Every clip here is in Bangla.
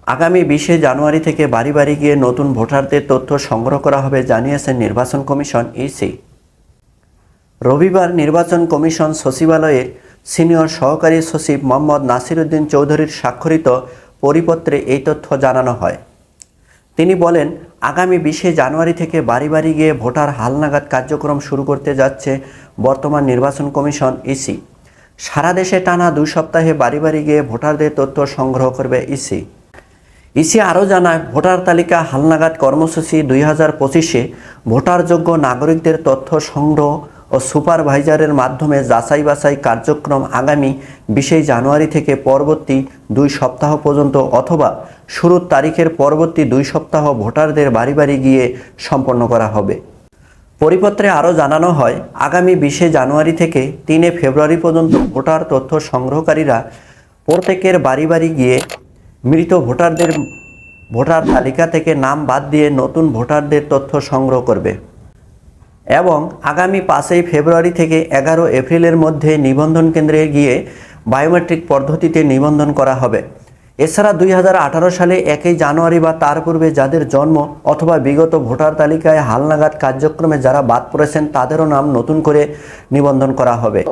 আগামী 20শে জানুয়ারি থেকে বাড়ি বাড়ি গিয়ে নতুন ভোটারদের তথ্য সংগ্রহ করা হবে জানিয়েছেন নির্বাচন কমিশন ইসি। রবিবার নির্বাচন কমিশন সচিবালয়ের সিনিয়র সহকারী সচিব মোহাম্মদ নাসিরউদ্দিন চৌধুরীর স্বাক্ষরিত পরিপত্রে এই তথ্য জানানো হয়। তিনি বলেন, আগামী 20শে জানুয়ারি থেকে বাড়ি বাড়ি গিয়ে ভোটার হালনাগাদ কার্যক্রম শুরু করতে যাচ্ছে বর্তমান নির্বাচন কমিশন ইসি। সারা দেশে টানা 2 সপ্তাহে বাড়ি বাড়ি গিয়ে ভোটারদের তথ্য সংগ্রহ করবে ইসি। ইসি আরও জানায়, ভোটার তালিকা হালনাগাদ কর্মসূচি 2025-এ ভোটারযোগ্য নাগরিকদের তথ্য সংগ্রহ ও সুপারভাইজারের মাধ্যমে যাচাই বাছাই কার্যক্রম আগামী 20শে জানুয়ারি থেকে পরবর্তী 2 সপ্তাহ পর্যন্ত অথবা শুরুর তারিখের পরবর্তী 2 সপ্তাহ ভোটারদের বাড়ি বাড়ি গিয়ে সম্পন্ন করা হবে। পরিপত্রে আরও জানানো হয়, আগামী 20শে জানুয়ারি থেকে 3 ফেব্রুয়ারি পর্যন্ত ভোটার তথ্য সংগ্রহকারীরা প্রত্যেকের বাড়ি বাড়ি গিয়ে মৃত ভোটারদের ভোটার তালিকা থেকে নাম বাদ দিয়ে নতুন ভোটারদের তথ্য সংগ্রহ করবে এবং আগামী 5 ফেব্রুয়ারি থেকে 11 এপ্রিলের মধ্যে নিবন্ধন কেন্দ্রে গিয়ে বায়োমেট্রিক পদ্ধতিতে নিবন্ধন করা হবে। এছাড়া 2018 সালে 1 জানুয়ারি বা তার পূর্বে যাদের জন্ম অথবা বিগত ভোটার তালিকায় হালনাগাদ কার্যক্রমে যারা বাদ পড়েছেন তাদেরও নাম নতুন করে নিবন্ধন করা হবে।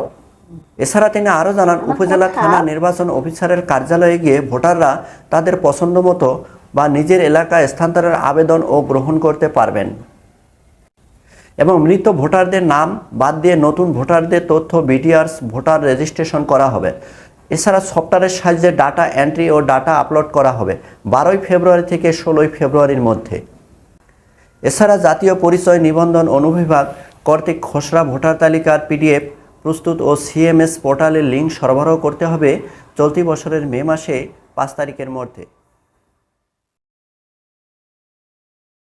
এছাড়া তিনি আরও জানান, উপজেলা থানা নির্বাচন অফিসারের কার্যালয়ে গিয়ে ভোটাররা তাদের পছন্দ মতো বা নিজের এলাকায় স্থানান্তরের আবেদন ও গ্রহণ করতে পারবেন এবং মৃত ভোটারদের নাম বাদ দিয়ে নতুন ভোটারদের তথ্য বিটিআরস ভোটার রেজিস্ট্রেশন করা হবে। এছাড়া সফটওয়্যারের সাহায্যে ডাটা এন্ট্রি ও ডাটা আপলোড করা হবে 12 ফেব্রুয়ারি থেকে 16 ফেব্রুয়ারির মধ্যে। এছাড়া জাতীয় পরিচয় নিবন্ধন অনুবিভাগ কর্তৃক খসড়া ভোটার তালিকার পিডিএফ প্রস্তুত ও সিএমএস পোর্টালের লিঙ্ক সরবরাহ করতে হবে চলতি বছরের মে মাসে 5 তারিখের মধ্যে।